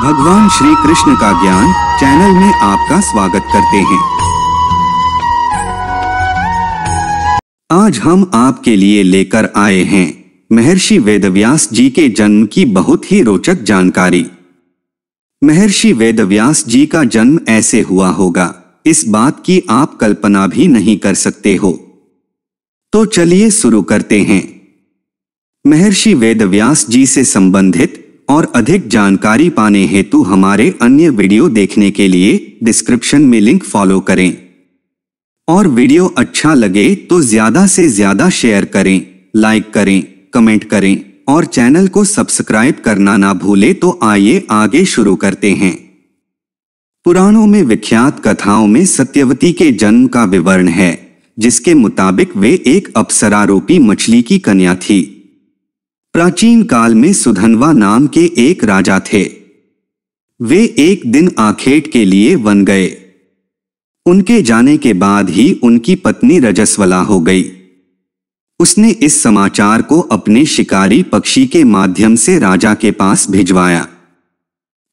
भगवान श्री कृष्ण का ज्ञान चैनल में आपका स्वागत करते हैं। आज हम आपके लिए लेकर आए हैं महर्षि वेदव्यास जी के जन्म की बहुत ही रोचक जानकारी। महर्षि वेदव्यास जी का जन्म ऐसे हुआ होगा, इस बात की आप कल्पना भी नहीं कर सकते हो। तो चलिए शुरू करते हैं। महर्षि वेदव्यास जी से संबंधित और अधिक जानकारी पाने हेतु हमारे अन्य वीडियो देखने के लिए डिस्क्रिप्शन में लिंक फॉलो करें और वीडियो अच्छा लगे तो ज्यादा से ज्यादा शेयर करें, लाइक करें, कमेंट करें और चैनल को सब्सक्राइब करना ना भूले। तो आइए आगे शुरू करते हैं। पुराणों में विख्यात कथाओं में सत्यवती के जन्म का विवरण है, जिसके मुताबिक वे एक अप्सरा रूपी मछली की कन्या थी। प्राचीन काल में सुधन्वा नाम के एक राजा थे। वे एक दिन आखेट के लिए वन गए। उनके जाने के बाद ही उनकी पत्नी रजस्वला हो गई। उसने इस समाचार को अपने शिकारी पक्षी के माध्यम से राजा के पास भिजवाया।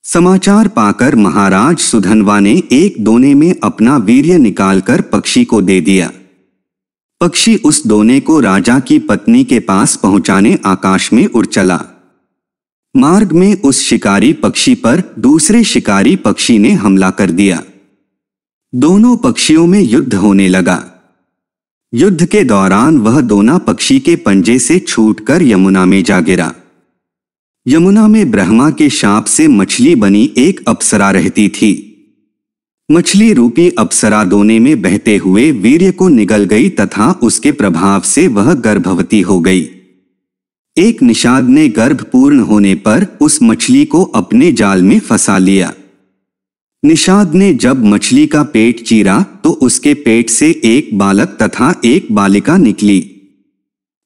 समाचार पाकर महाराज सुधन्वा ने एक दोने में अपना वीर्य निकालकर पक्षी को दे दिया। पक्षी उस दोने को राजा की पत्नी के पास पहुंचाने आकाश में उड़ चला। मार्ग में उस शिकारी पक्षी पर दूसरे शिकारी पक्षी ने हमला कर दिया। दोनों पक्षियों में युद्ध होने लगा। युद्ध के दौरान वह दोना पक्षी के पंजे से छूटकर यमुना में जा गिरा। यमुना में ब्रह्मा के शाप से मछली बनी एक अप्सरा रहती थी। मछली रूपी अप्सरा दोने में बहते हुए वीर्य को निगल गई तथा उसके प्रभाव से वह गर्भवती हो गई। एक निषाद ने गर्भ पूर्ण होने पर उस मछली को अपने जाल में फंसा लिया। निषाद ने जब मछली का पेट चीरा तो उसके पेट से एक बालक तथा एक बालिका निकली।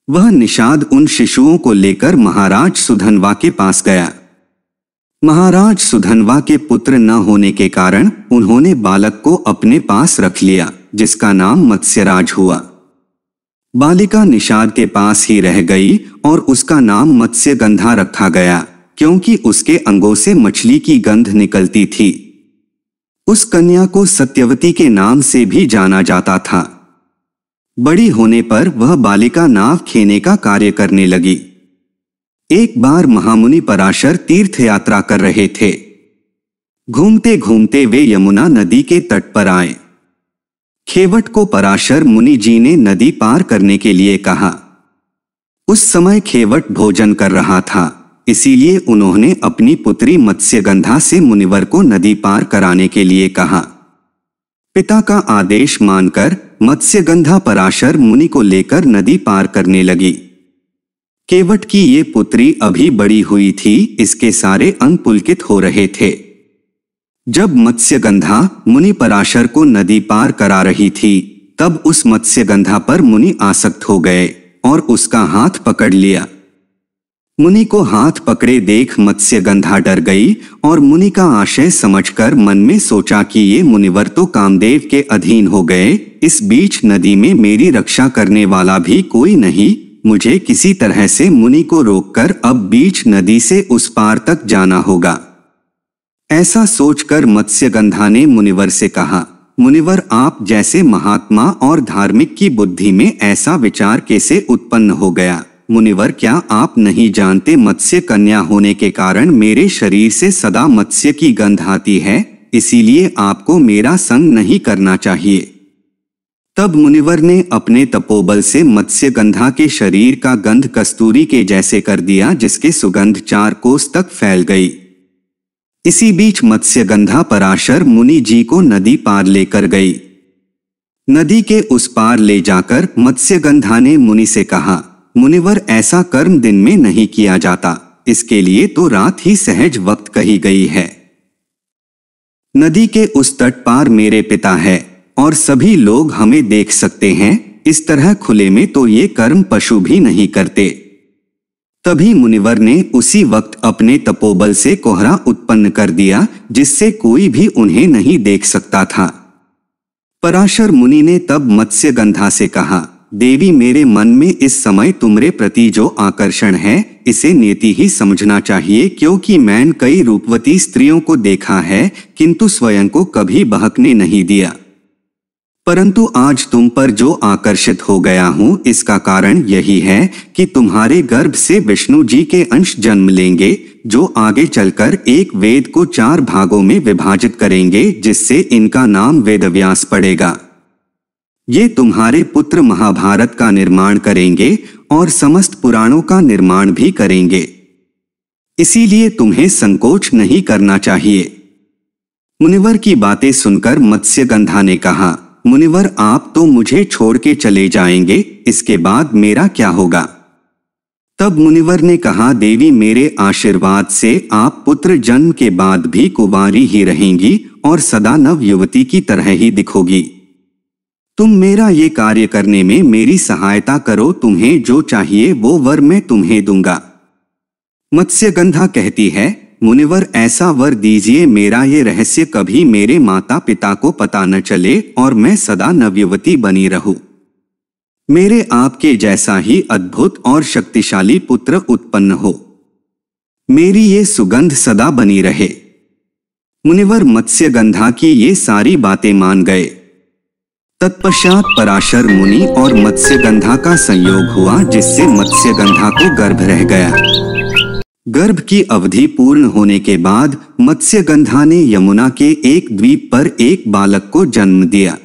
वह निषाद उन शिशुओं को लेकर महाराज सुधन्वा के पास गया। महाराज सुधन्वा के पुत्र न होने के कारण उन्होंने बालक को अपने पास रख लिया, जिसका नाम मत्स्यराज हुआ। बालिका निषाद के पास ही रह गई और उसका नाम मत्स्यगंधा रखा गया, क्योंकि उसके अंगों से मछली की गंध निकलती थी। उस कन्या को सत्यवती के नाम से भी जाना जाता था। बड़ी होने पर वह बालिका नाव खेने का कार्य करने लगी। एक बार महामुनि पराशर तीर्थ यात्रा कर रहे थे। घूमते घूमते वे यमुना नदी के तट पर आए। खेवट को पराशर मुनि जी ने नदी पार करने के लिए कहा। उस समय खेवट भोजन कर रहा था, इसीलिए उन्होंने अपनी पुत्री मत्स्यगंधा से मुनिवर को नदी पार कराने के लिए कहा। पिता का आदेश मानकर मत्स्यगंधा पराशर मुनि को लेकर नदी पार करने लगी। केवट की ये पुत्री अभी बड़ी हुई थी, इसके सारे अंग पुलकित हो रहे थे। जब मत्स्यगंधा मुनि पराशर को नदी पार करा रही थी, तब उस मत्स्यगंधा पर मुनि आसक्त हो गए और उसका हाथ पकड़ लिया। मुनि को हाथ पकड़े देख मत्स्यगंधा डर गई और मुनि का आशय समझकर मन में सोचा कि ये मुनिवर तो कामदेव के अधीन हो गए। इस बीच नदी में मेरी रक्षा करने वाला भी कोई नहीं, मुझे किसी तरह से मुनि को रोककर अब बीच नदी से उस पार तक जाना होगा। ऐसा सोचकर मत्स्यगंधा ने मुनिवर से कहा, मुनिवर, आप जैसे महात्मा और धार्मिक की बुद्धि में ऐसा विचार कैसे उत्पन्न हो गया? मुनिवर, क्या आप नहीं जानते मत्स्य कन्या होने के कारण मेरे शरीर से सदा मत्स्य की गंध आती है, इसीलिए आपको मेरा संग नहीं करना चाहिए। तब मुनिवर ने अपने तपोबल से मत्स्यगंधा के शरीर का गंध कस्तूरी के जैसे कर दिया, जिसके सुगंध 4 कोस तक फैल गई। इसी बीच मत्स्यगंधा पराशर मुनि जी को नदी पार लेकर गई। नदी के उस पार ले जाकर मत्स्यगंधा ने मुनि से कहा, मुनिवर, ऐसा कर्म दिन में नहीं किया जाता, इसके लिए तो रात ही सहज वक्त कही गई है। नदी के उस तट पार मेरे पिता है और सभी लोग हमें देख सकते हैं, इस तरह खुले में तो ये कर्म पशु भी नहीं करते। तभी मुनिवर ने उसी वक्त अपने तपोबल से कोहरा उत्पन्न कर दिया, जिससे कोई भी उन्हें नहीं देख सकता था। पराशर मुनि ने तब मत्स्यगंधा से कहा, देवी मेरे मन में इस समय तुम्हारे प्रति जो आकर्षण है इसे नेति ही समझना चाहिए, क्योंकि मैंने कई रूपवती स्त्रियों को देखा है किंतु स्वयं को कभी बहकने नहीं दिया। परंतु आज तुम पर जो आकर्षित हो गया हूँ इसका कारण यही है कि तुम्हारे गर्भ से विष्णु जी के अंश जन्म लेंगे, जो आगे चलकर एक वेद को 4 भागों में विभाजित करेंगे, जिससे इनका नाम वेदव्यास पड़ेगा। ये तुम्हारे पुत्र महाभारत का निर्माण करेंगे और समस्त पुराणों का निर्माण भी करेंगे, इसीलिए तुम्हें संकोच नहीं करना चाहिए। मुनिवर की बातें सुनकर मत्स्यगंधा ने कहा, मुनिवर आप तो मुझे छोड़ के चले जाएंगे, इसके बाद मेरा क्या होगा? तब मुनिवर ने कहा, देवी मेरे आशीर्वाद से आप पुत्र जन्म के बाद भी कुंवारी ही रहेंगी और सदा नव युवती की तरह ही दिखोगी। तुम मेरा ये कार्य करने में मेरी सहायता करो, तुम्हें जो चाहिए वो वर मैं तुम्हें दूंगा। मत्स्यगंधा कहती है, मुनिवर ऐसा वर दीजिए मेरा ये रहस्य कभी मेरे माता पिता को पता न चले और मैं सदा नवयुवती बनी रहूं। मेरे आपके जैसा ही अद्भुत और शक्तिशाली पुत्र उत्पन्न हो, मेरी ये सुगंध सदा बनी रहे। मुनिवर मत्स्यगंधा की ये सारी बातें मान गए। तत्पश्चात पराशर मुनि और मत्स्यगंधा का संयोग हुआ, जिससे मत्स्यगंधा को गर्भ रह गया। गर्भ की अवधि पूर्ण होने के बाद मत्स्यगंधा ने यमुना के एक द्वीप पर एक बालक को जन्म दिया।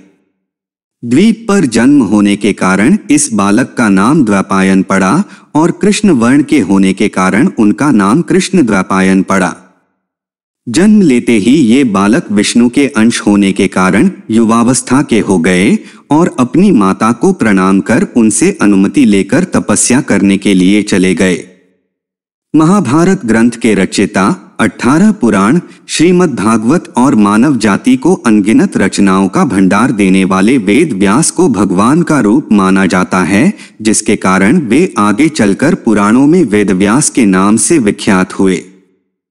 द्वीप पर जन्म होने के कारण इस बालक का नाम द्वैपायन पड़ा और कृष्ण वर्ण के होने के कारण उनका नाम कृष्ण द्वैपायन पड़ा। जन्म लेते ही ये बालक विष्णु के अंश होने के कारण युवावस्था के हो गए और अपनी माता को प्रणाम कर उनसे अनुमति लेकर तपस्या करने के लिए चले गए। महाभारत ग्रंथ के रचयिता, 18 पुराण, श्रीमद् भागवत और मानव जाति को अनगिनत रचनाओं का भंडार देने वाले वेद व्यास को भगवान का रूप माना जाता है, जिसके कारण वे आगे चलकर पुराणों में वेदव्यास के नाम से विख्यात हुए।